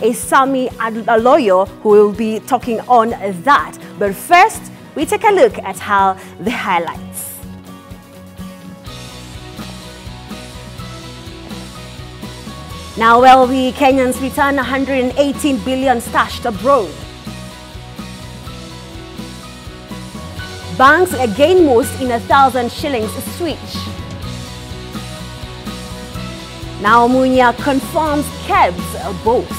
is Sami Aloe, who will be talking on that. But first, we take a look at how the highlights. Now, wealthy Kenyans return 118 billion stashed abroad. Banks gain most in 1,000 shillings switch. Now, Munya confirms KEB's boast.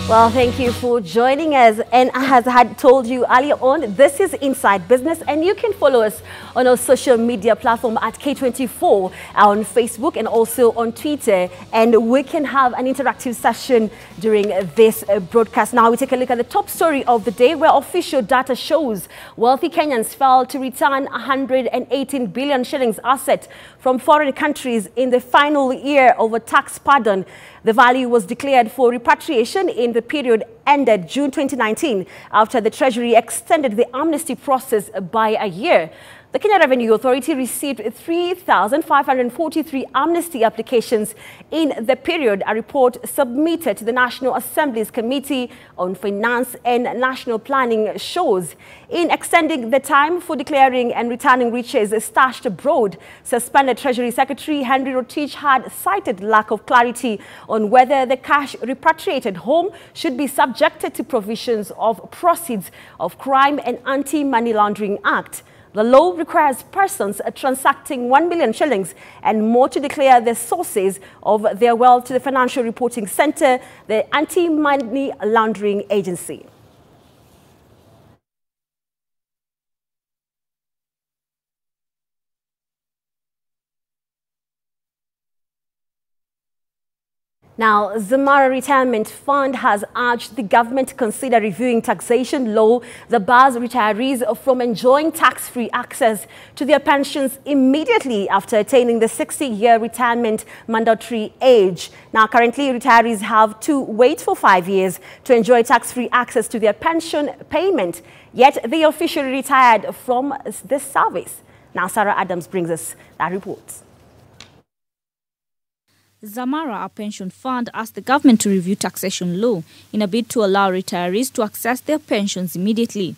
Well, thank you for joining us. And as I had told you earlier on, this is Inside Business, and you can follow us on our social media platform at K24 on Facebook and also on Twitter. And we can have an interactive session during this broadcast. Now we take a look at the top story of the day, where official data shows wealthy Kenyans failed to return 118 billion shillings asset from foreign countries in the final year of a tax pardon. The value was declared for repatriation in the period ended June 2019 after the Treasury extended the amnesty process by a year. The Kenya Revenue Authority received 3,543 amnesty applications in the period, a report submitted to the National Assembly's Committee on Finance and National Planning shows. In extending the time for declaring and returning riches stashed abroad, suspended Treasury Secretary Henry Rotich had cited lack of clarity on whether the cash repatriated home should be subjected to provisions of Proceeds of Crime and Anti-Money Laundering Act. The law requires persons transacting 1 million shillings and more to declare the sources of their wealth to the Financial Reporting Center, the Anti-Money Laundering Agency. Now, Zamara Retirement Fund has urged the government to consider reviewing taxation law that bars retirees from enjoying tax-free access to their pensions immediately after attaining the 60-year retirement mandatory age. Now, currently, retirees have to wait for 5 years to enjoy tax-free access to their pension payment, yet they officially retired from this service. Now, Sarah Adams brings us that report. Zamara, a pension fund, asked the government to review taxation law in a bid to allow retirees to access their pensions immediately.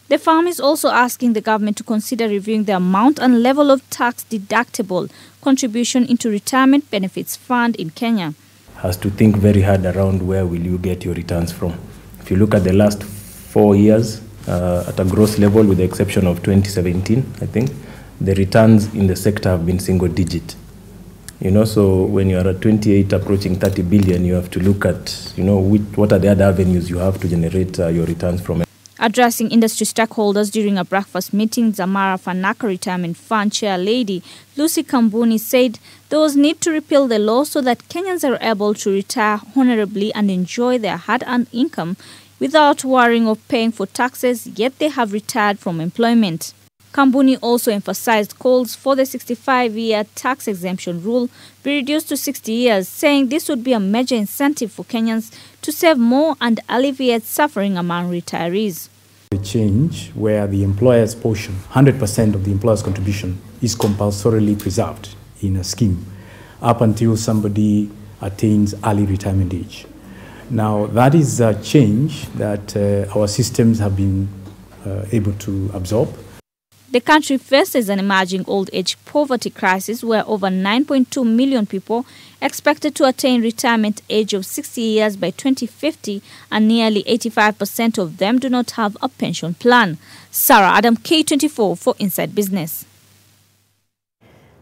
The firm is also asking the government to consider reviewing the amount and level of tax-deductible contribution into retirement benefits fund in Kenya. Has to think very hard around where will you get your returns from. If you look at the last 4 years, at a gross level, with the exception of 2017, I think, the returns in the sector have been single-digit. You know, so when you are at 28 approaching 30 billion, you have to look at, you know, what are the other avenues you have to generate your returns from. Addressing industry stakeholders during a breakfast meeting, Zamara Fanaka Retirement Fund Chair Lady Lucy Kambuni said there was need to repeal the law so that Kenyans are able to retire honorably and enjoy their hard-earned income without worrying of paying for taxes, yet they have retired from employment. Kambuni also emphasized calls for the 65-year tax exemption rule be reduced to 60 years, saying this would be a major incentive for Kenyans to save more and alleviate suffering among retirees. A change where the employer's portion, 100% of the employer's contribution, is compulsorily preserved in a scheme up until somebody attains early retirement age. Now, that is a change that our systems have been able to absorb. The country faces an emerging old age poverty crisis where over 9.2 million people expected to attain retirement age of 60 years by 2050, and nearly 85% of them do not have a pension plan. Sarah Adam, K24 for Inside Business.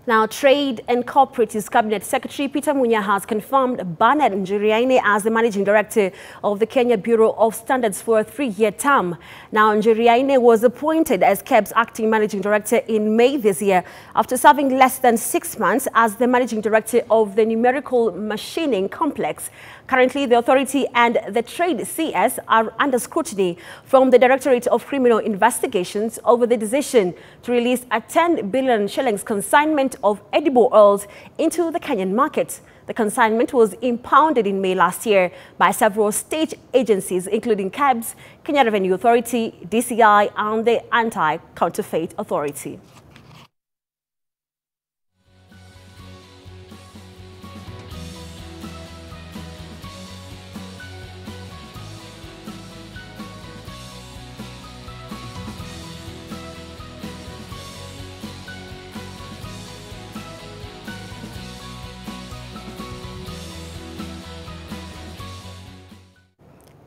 Now, Trade and Cooperatives Cabinet Secretary Peter Munya has confirmed Bernard Njuriaine as the Managing Director of the Kenya Bureau of Standards for a 3-year term. Now, Njuriaine was appointed as KEB's acting Managing Director in May this year after serving less than 6 months as the Managing Director of the Numerical Machining Complex. Currently, the authority and the Trade CS are under scrutiny from the Directorate of Criminal Investigations over the decision to release a 10 billion shillings consignment of edible oils into the Kenyan market. The The consignment was impounded in May last year by several state agencies, including KEBS, Kenya Revenue Authority, DCI, and the Anti-Counterfeit Authority.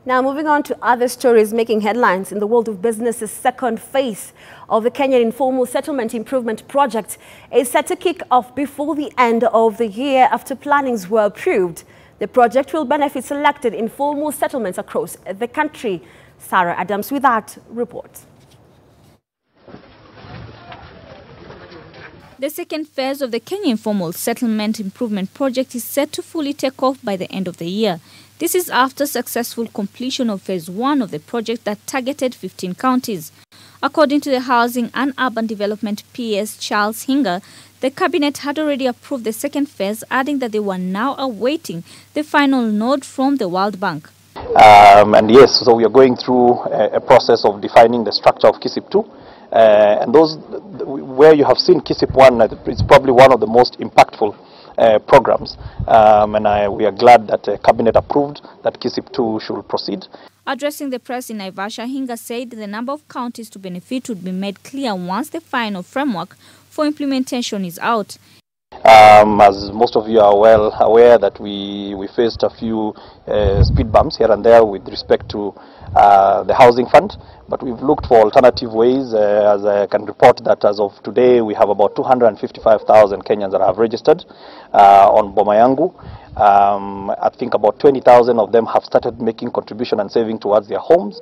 Now, moving on to other stories making headlines in the world of business's second phase of the Kenyan Informal Settlement Improvement Project is set to kick off before the end of the year after plannings were approved. The project will benefit selected informal settlements across the country. Sarah Adams with that report. The second phase of the Kenya Informal Settlement Improvement Project is set to fully take off by the end of the year. This is after successful completion of phase 1 of the project that targeted 15 counties. According to the Housing and Urban Development PS Charles Njenga, the cabinet had already approved the second phase, adding that they were now awaiting the final nod from the World Bank. And yes, so we are going through a process of defining the structure of KISIP 2. And those where you have seen KISIP 1, it's probably one of the most impactful programs, and we are glad that Cabinet approved that KISIP 2 should proceed. Addressing the press in Naivasha, Njenga said the number of counties to benefit would be made clear once the final framework for implementation is out. As most of you are well aware that we faced a few speed bumps here and there with respect to the housing fund, but we've looked for alternative ways. As I can report that as of today, we have about 255,000 Kenyans that have registered on Boma Yangu. I think about 20,000 of them have started making contribution and saving towards their homes.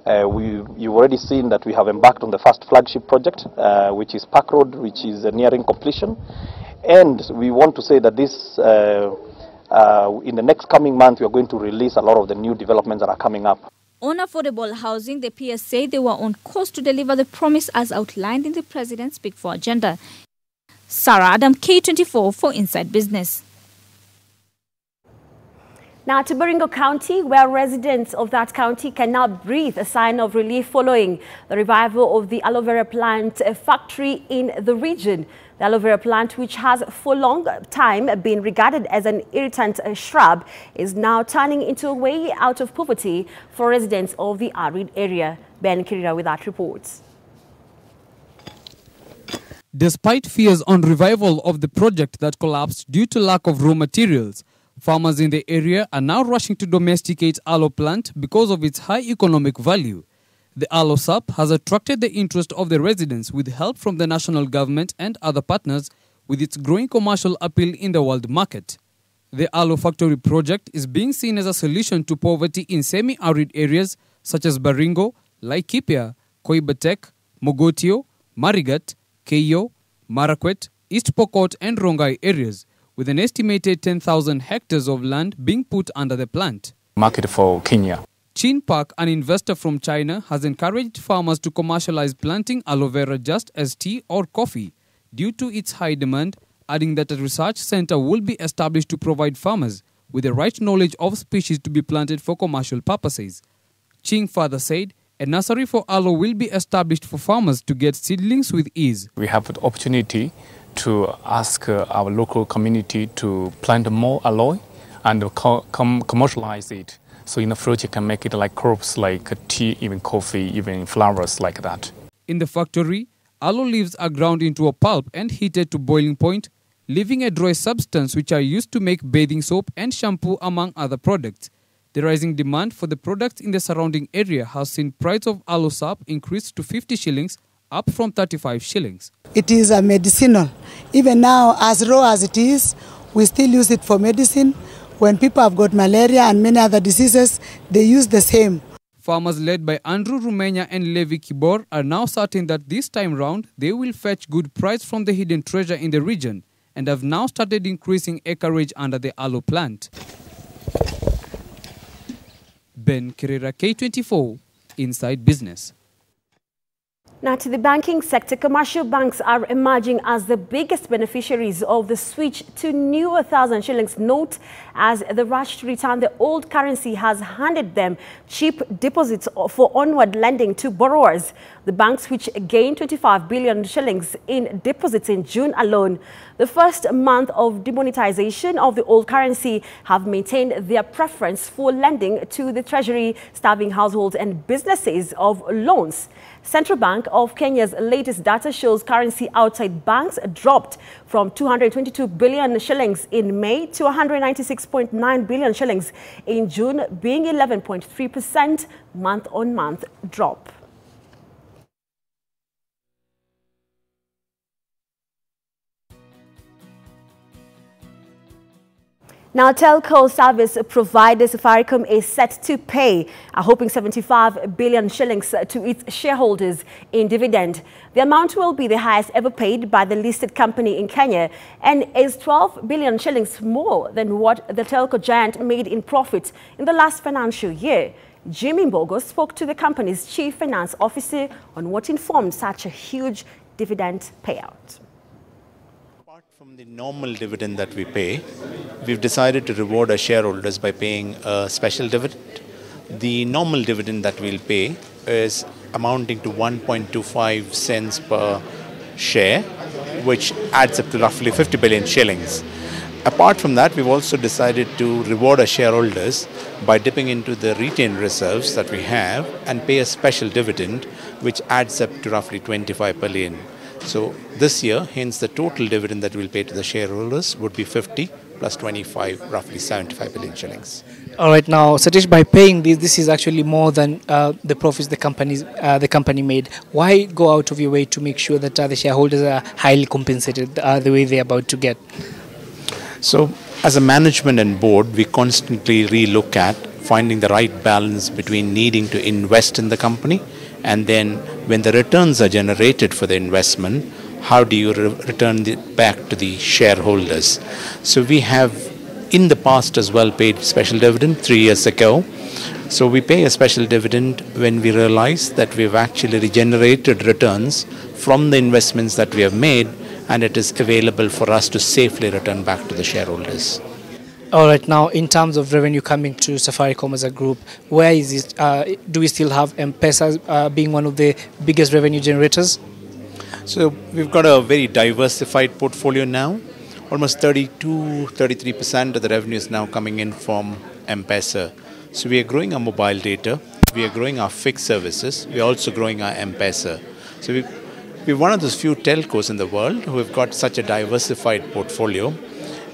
You've already seen that we have embarked on the first flagship project, which is Park Road, which is nearing completion. And we want to say that this, in the next coming month, we are going to release a lot of the new developments that are coming up. On affordable housing, the PS say they were on course to deliver the promise as outlined in the President's Speak For agenda. Sarah Adam, K24 for Inside Business. Now to Baringo County, where residents of that county can now breathe a sign of relief following the revival of the aloe vera plant factory in the region. The aloe vera plant, which has for a long time been regarded as an irritant shrub, is now turning into a way out of poverty for residents of the arid area. Ben Kirira with that report. Despite fears on revival of the project that collapsed due to lack of raw materials, farmers in the area are now rushing to domesticate aloe plant because of its high economic value. The aloe sap has attracted the interest of the residents with help from the national government and other partners with its growing commercial appeal in the world market. The aloe factory project is being seen as a solution to poverty in semi-arid areas such as Baringo, Laikipia, Koibatek, Mogotio, Marigat, Keio, Marakwet, East Pokot and Rongai areas, with an estimated 10,000 hectares of land being put under the plant. Market for Kenya. Chin Park, an investor from China, has encouraged farmers to commercialize planting aloe vera just as tea or coffee due to its high demand, adding that a research center will be established to provide farmers with the right knowledge of species to be planted for commercial purposes. Ching further said a nursery for aloe will be established for farmers to get seedlings with ease. We have the opportunity to ask our local community to plant more aloe and commercialize it. So in the future, you can make it like crops like tea, even coffee, even flowers like that. In the factory, aloe leaves are ground into a pulp and heated to boiling point, leaving a dry substance which are used to make bathing soap and shampoo among other products. The rising demand for the products in the surrounding area has seen price of aloe sap increase to 50 shillings, up from 35 shillings. It is a medicinal. Even now, as raw as it is, we still use it for medicine. When people have got malaria and many other diseases, they use the same. Farmers led by Andrew Rumenya and Levi Kibor are now certain that this time round they will fetch good price from the hidden treasure in the region and have now started increasing acreage under the aloe plant. Ben Kirira, K24, Inside Business. Now to the banking sector, commercial banks are emerging as the biggest beneficiaries of the switch to new 1,000 shillings note, as the rush to return the old currency has handed them cheap deposits for onward lending to borrowers. The banks, which gained 25 billion shillings in deposits in June alone, the first month of demonetization of the old currency, have maintained their preference for lending to the treasury, starving households and businesses of loans. Central Bank of Kenya's latest data shows currency outside banks dropped from 222 billion shillings in May to 196.9 billion shillings in June, being 11.3% month-on-month drop. Now, telco service provider Safaricom is set to pay a whopping 75 billion shillings to its shareholders in dividend. The amount will be the highest ever paid by the listed company in Kenya and is 12 billion shillings more than what the telco giant made in profit in the last financial year. Jimmy Mbogo spoke to the company's chief finance officer on what informed such a huge dividend payout. From the normal dividend that we pay, we've decided to reward our shareholders by paying a special dividend. The normal dividend that we'll pay is amounting to 1.25 cents per share, which adds up to roughly 50 billion shillings. Apart from that, we've also decided to reward our shareholders by dipping into the retained reserves that we have and pay a special dividend, which adds up to roughly 25 billion. So this year, hence the total dividend that we'll pay to the shareholders would be 50 plus 25, roughly 75 billion shillings. All right, now Satish, by paying this is actually more than the profits the company made. Why go out of your way to make sure that the shareholders are highly compensated the way they're about to get? So as a management and board, we constantly relook at finding the right balance between needing to invest in the company, and then when the returns are generated for the investment, how do you return it back to the shareholders? So we have in the past as well paid special dividend 3 years ago. So we pay a special dividend when we realize that we've actually regenerated returns from the investments that we have made, and it is available for us to safely return back to the shareholders. All right, now in terms of revenue coming to Safaricom as a group, where is it? Do we still have M-Pesa being one of the biggest revenue generators? So we've got a very diversified portfolio now. Almost 32-33% of the revenue is now coming in from M-Pesa. So we are growing our mobile data, we are growing our fixed services, we are also growing our M-Pesa. So we're one of those few telcos in the world who have got such a diversified portfolio,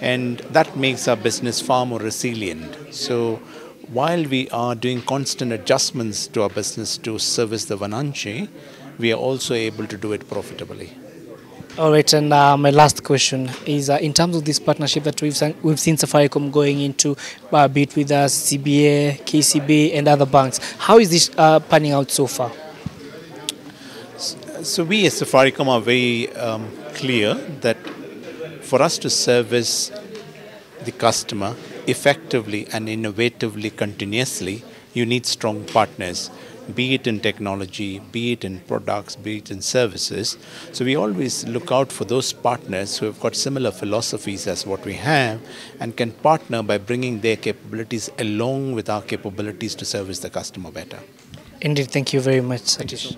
and that makes our business far more resilient. So while we are doing constant adjustments to our business to service the Vananchi, we are also able to do it profitably. All right, and my last question is in terms of this partnership that we've seen Safaricom going into, be it with CBA, KCB and other banks. How is this panning out so far? So we as Safaricom are very clear that for us to service the customer effectively and innovatively continuously, you need strong partners, be it in technology, be it in products, be it in services. So we always look out for those partners who have got similar philosophies as what we have and can partner by bringing their capabilities along with our capabilities to service the customer better. Indeed, thank you very much, Satish.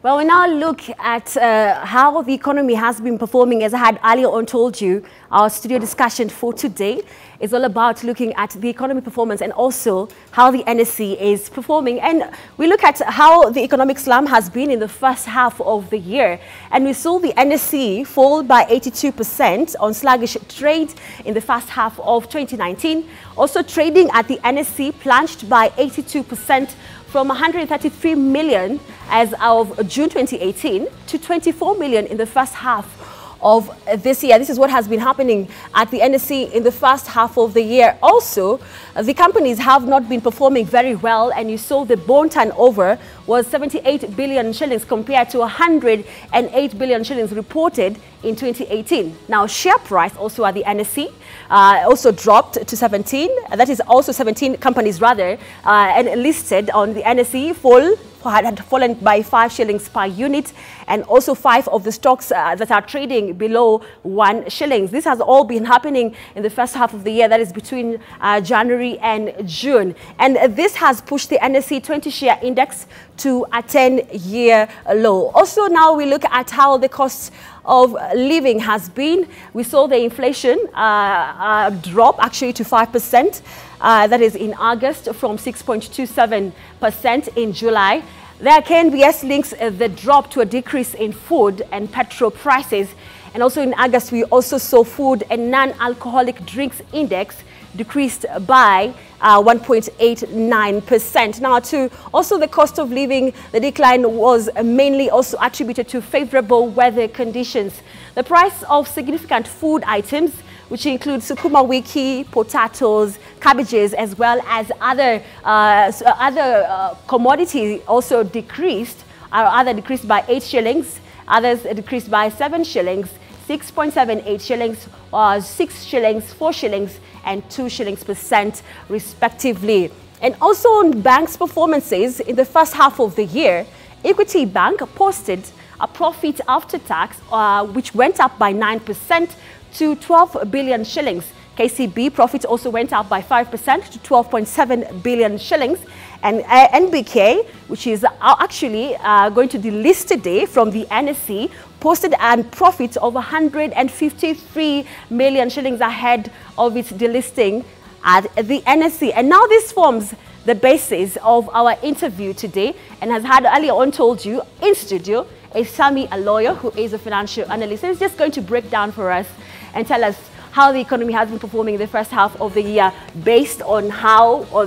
Well, we now look at how the economy has been performing. As I had earlier on told you, our studio discussion for today is all about looking at the economy performance and also how the NSE is performing. And we look at how the economic slump has been in the first half of the year. And we saw the NSE fall by 82% on sluggish trade in the first half of 2019. Also, trading at the NSE plunged by 82% from 133 million as of June 2018 to 24 million in the first half of this year. This is what has been happening at the NSE in the first half of the year. Also, the companies have not been performing very well, and you saw the bond turnover was 78 billion shillings compared to 108 billion shillings reported in 2018. Now, share price also at the NSE also dropped to 17. That is also 17 companies rather, and listed on the NSE fall had fallen by 5 shillings per unit, and also 5 of the stocks that are trading below 1 shillings. This has all been happening in the first half of the year, that is between January and June. And this has pushed the NSE 20 share index to a 10-year low. Also, now we look at how the costs of living has been. We saw the inflation drop actually to 5%. That is in August, from 6.27% in July. There KNBS links the drop to a decrease in food and petrol prices. And also in August, we also saw food and non-alcoholic drinks index decreased by 1.89%. Now, to also the cost of living, the decline was mainly also attributed to favorable weather conditions. The price of significant food items, which include sukuma wiki, potatoes, cabbages, as well as other commodities, also decreased. Other decreased by 8 shillings, others decreased by 7 shillings, 6.78 shillings, 6 shillings, 4 shillings, and 2 shillings percent, respectively. And also on banks' performances in the first half of the year, Equity Bank posted a profit after tax, which went up by 9% to 12 billion shillings. KCB profit also went up by 5% to 12.7 billion shillings. And NBK, which is actually going to delist today from the NSE, posted a profit of 153 million shillings ahead of its delisting at the NSE. And now this forms the basis of our interview today, and has had earlier on told you in studio is Sami, a lawyer who is a financial analyst, and is just going to break down for us and tell us how the economy has been performing in the first half of the year based on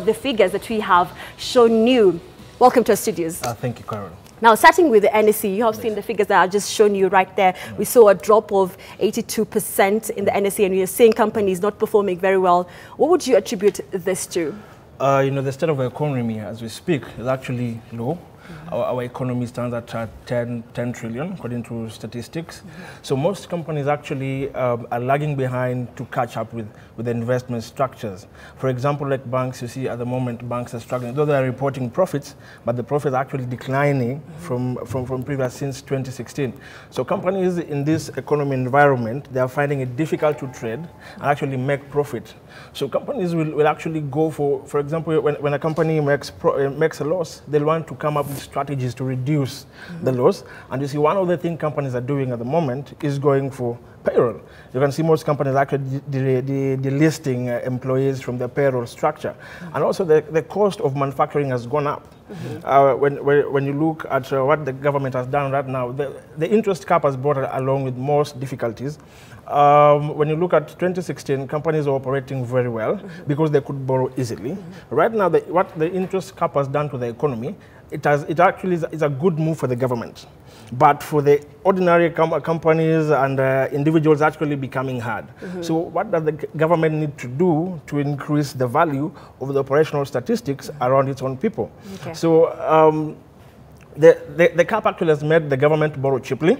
the figures that we have shown you. Welcome to our studios. Thank you, Caroline. Now, starting with the NSE, you have seen the figures that I've just shown you right there. We saw a drop of 82% in the NSE, and we are seeing companies not performing very well. What would you attribute this to? The state of the economy as we speak is actually low. Our economy stands at 10 trillion, according to statistics. So most companies actually are lagging behind to catch up with the investment structures. For example, like banks, you see at the moment banks are struggling, though they are reporting profits, but the profits are actually declining from previous since 2016. So companies in this economy environment, they are finding it difficult to trade and actually make profit. So companies will actually go for example, when a company makes a loss, they'll want to come up with strategies to reduce the loss. And you see, one of the things companies are doing at the moment is going for payroll. You can see most companies actually delisting employees from their payroll structure. And also the cost of manufacturing has gone up. When you look at what the government has done right now, the interest cap has brought along with most difficulties. When you look at 2016, companies are operating very well because they could borrow easily. Right now, what the interest cap has done to the economy, it actually is a good move for the government. But for the ordinary companies and individuals, actually becoming hard. So what does the government need to do to increase the value of the operational statistics around its own people? Okay. So the cap actually has made the government borrow cheaply.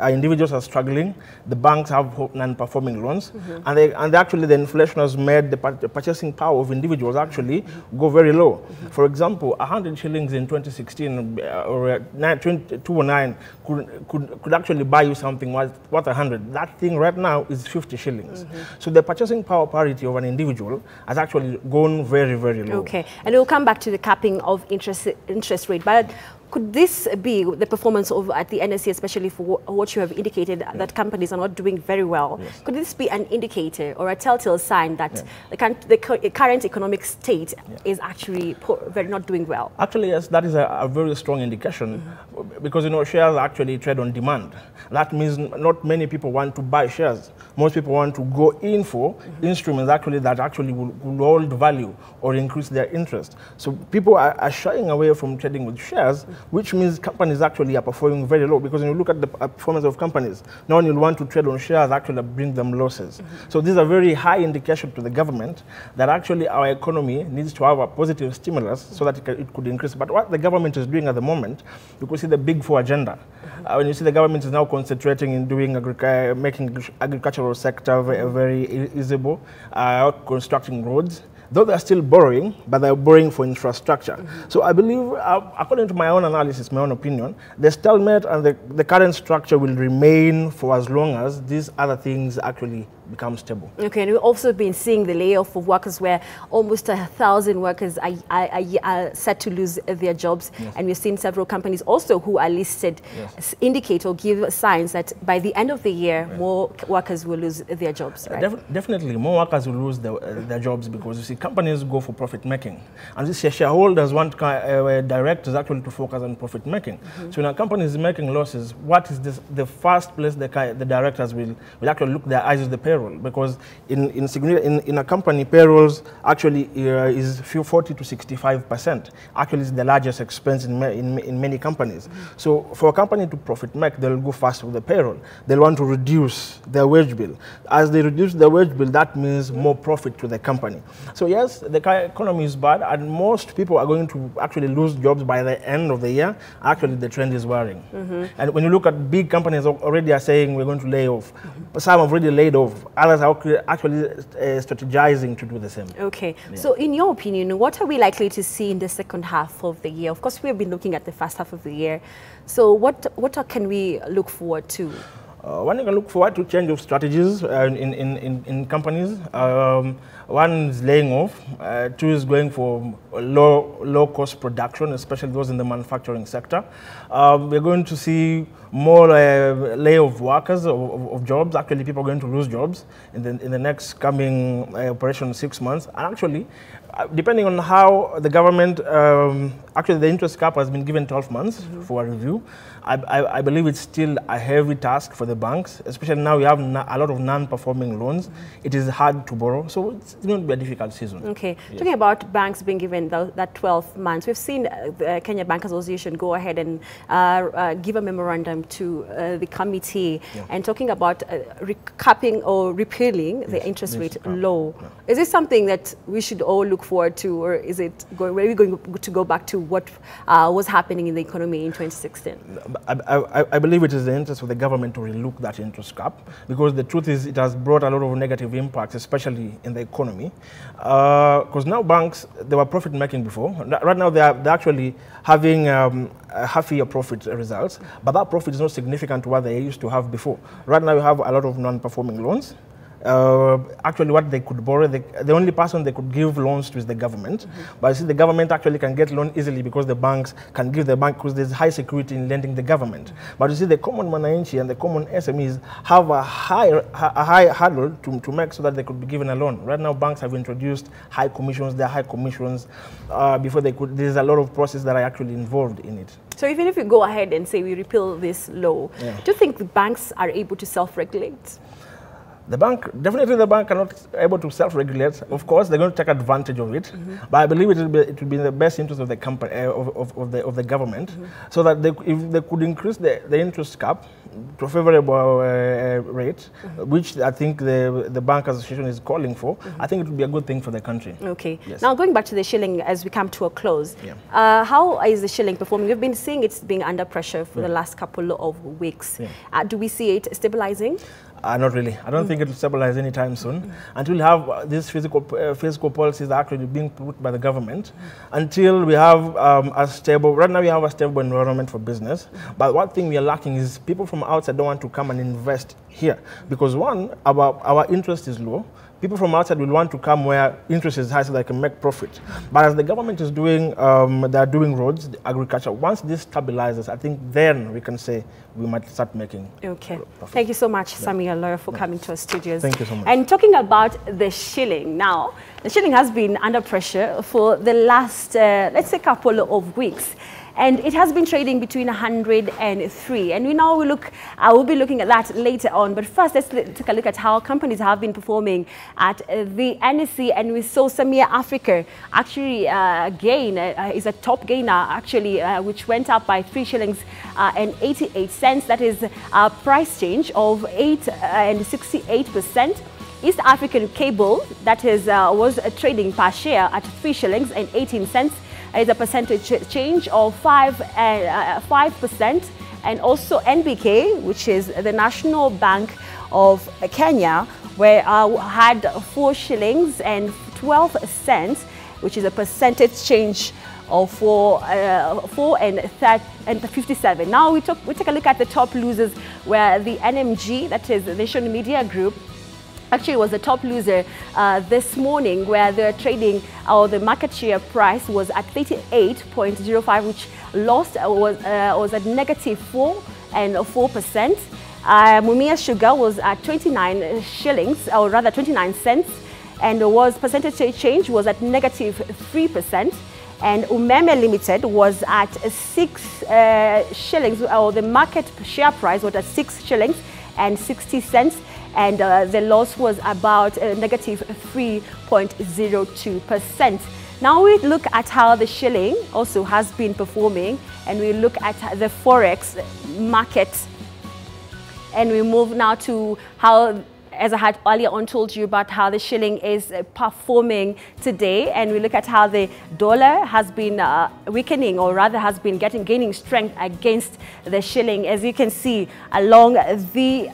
Individuals are struggling. The banks have non-performing loans, and actually the inflation has made the purchasing power of individuals actually go very low. For example, 100 shillings in 2016 or 209 could actually buy you something worth 100. That thing right now is 50 shillings. So the purchasing power parity of an individual has actually gone very, very low. Okay, and we'll come back to the capping of interest rate, but could this be the performance of at the NSE, especially for what you have indicated that companies are not doing very well? Yes. Could this be an indicator or a telltale sign that the current economic state is actually not doing well? Actually, yes, that is a very strong indication because shares actually trade on demand. That means not many people want to buy shares. Most people want to go in for instruments actually that actually will hold value or increase their interest. So people are shying away from trading with shares, which means companies actually are performing very low, because when you look at the performance of companies, no one will want to trade on shares actually bring them losses. So these are very high indication to the government that actually our economy needs to have a positive stimulus so that it could increase. But what the government is doing at the moment, you could see the Big Four agenda. When you see the government is now concentrating in doing making agricultural sector very usable, constructing roads, though they're still borrowing, but they're borrowing for infrastructure. So I believe, according to my own analysis, my own opinion, the stalemate and the current structure will remain for as long as these other things actually become stable. Okay, and we've also been seeing the layoff of workers where almost 1,000 workers are set to lose their jobs. Yes. And we've seen several companies also who are listed indicate or give signs that by the end of the year, more workers will lose their jobs. Right? Definitely, more workers will lose their jobs because you see, companies go for profit making. And these shareholders want directors actually to focus on profit making. So when a company is making losses, what is the first place the directors will actually look their eyes is the payroll? Because in a company, payrolls actually is 40 to 65%. Actually, it's the largest expense in many companies. So for a company to profit make, they'll go fast with the payroll. They'll want to reduce their wage bill. As they reduce their wage bill, that means more profit to the company. So yes, the economy is bad, and most people are going to actually lose jobs by the end of the year. Actually, the trend is worrying. And when you look at big companies, already are saying we're going to lay off. Some have already laid off. Others are actually strategizing to do the same. Okay. Yeah. So in your opinion, what are we likely to see in the second half of the year? Of course, we have been looking at the first half of the year. So what can we look forward to? One, you can look forward to change of strategies in companies. One is laying off. Two is going for low-cost production, especially those in the manufacturing sector. We're going to see more layoff of workers, of jobs. Actually, people are going to lose jobs in the next coming operation 6 months. And actually, depending on how the government, actually the interest cap has been given 12 months for a review. I believe it's still a heavy task for the banks, especially now we have a lot of non-performing loans. It is hard to borrow, so it's going to be a difficult season. Okay. Yes. Talking about banks being given that 12 months, we've seen the Kenya Bank Association go ahead and give a memorandum to the committee and talking about capping or repealing the interest rate law. Is this something that we should all look forward to, or is it are we going to go back to what was happening in the economy in 2016? I believe it is the interest of the government to relook that interest cap, because the truth is it has brought a lot of negative impacts, especially in the economy. Because now banks, they were profit making before. Right now they're actually having half-year profit results, but that profit is not significant to what they used to have before. Right now you have a lot of non-performing loans. Actually what they could borrow, the only person they could give loans to is the government. But you see, the government actually can get loan easily because the banks can give the bank, because there's high security in lending the government. But you see, the common mwananchi and the common SMEs have a high hurdle to make so that they could be given a loan. Right now banks have introduced high commissions. There are high commissions before they could. There's a lot of process that are actually involved in it. So even if we go ahead and say we repeal this law, do you think the banks are able to self-regulate? Definitely the bank are not able to self-regulate. Of course, they're going to take advantage of it, but I believe it will be in the best interest of the company, of the government, so that if they could increase the interest cap to a favorable rate, which I think the Bank Association is calling for, I think it would be a good thing for the country. Okay. Yes. Now going back to the shilling as we come to a close, how is the shilling performing? We've been seeing it's being under pressure for the last couple of weeks. Do we see it stabilizing? Not really. I don't think it will stabilize anytime soon until we have these fiscal policies actually being put by the government. Until we have right now we have a stable environment for business. But one thing we are lacking is people from outside don't want to come and invest here, because one, our interest is low. People from outside will want to come where interest is high so they can make profit. But as the government is doing, they are doing roads, agriculture. Once this stabilizes, I think then we can say we might start making profit. Thank you so much, Samuel Aloe, for coming to our studios. Thank you so much. And talking about the shilling now, the shilling has been under pressure for the last, let's say, couple of weeks. And it has been trading between 100 and 3. And we'll be looking at that later on. But first, let's take a look at how companies have been performing at the NSE. And we saw Samia Africa actually is a top gainer, actually, which went up by 3 shillings and 88 cents. That is a price change of 8 and 68%. East African Cable, that is, was trading per share at 3 shillings and 18 cents. Is a percentage change of 5%, and also NBK, which is the National Bank of Kenya, where had 4 shillings and 12 cents, which is a percentage change of 4 and 57. Now we take a look at the top losers, where the NMG, that is the Nation Media Group, actually was the top loser this morning, where they're trading, or the market share price was at 38.05, which lost was at -4 and 4%. Mumia Sugar was at 29 shillings, or rather 29 cents, and percentage change was at -3%. And Umeme Limited was at 6 shillings, or the market share price was at 6 shillings and 60 cents, and the loss was about -3.02%. Now we look at how the shilling also has been performing, and we look at the forex market, and we move now to how, as I had earlier on told you about how the shilling is performing today, and we look at how the dollar has been weakening, or rather has been gaining strength against the shilling. As you can see along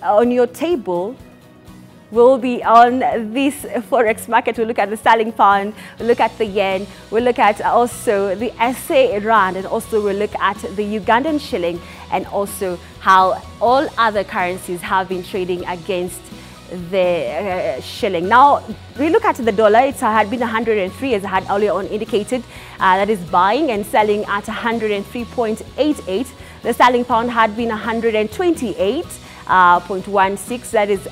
on your table, will be on this forex market. We look at the sterling pound, we look at the yen, we look at also the SA rand, and also we look at the Ugandan shilling, and also how all other currencies have been trading against the shilling. Now we look at the dollar. It had been 103, as I had earlier on indicated, that is buying and selling at 103.88. The sterling pound had been 128.16, that is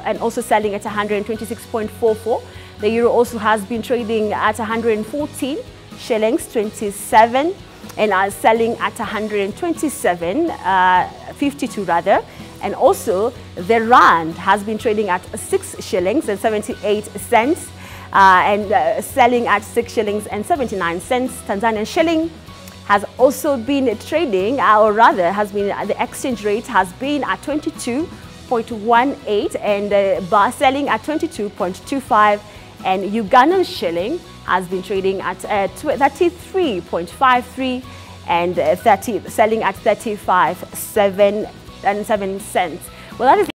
and also selling at 126.44. The euro also has been trading at 114 shillings 27, and selling at 127.52 rather. And also the rand has been trading at 6 shillings and 78 cents, and selling at 6 shillings and 79 cents. Tanzanian shilling has also been trading, or rather the exchange rate has been at 22.18, and selling at 22.25, and Ugandan shilling has been trading at 33.53, and selling at 35.7 cents. Well, that is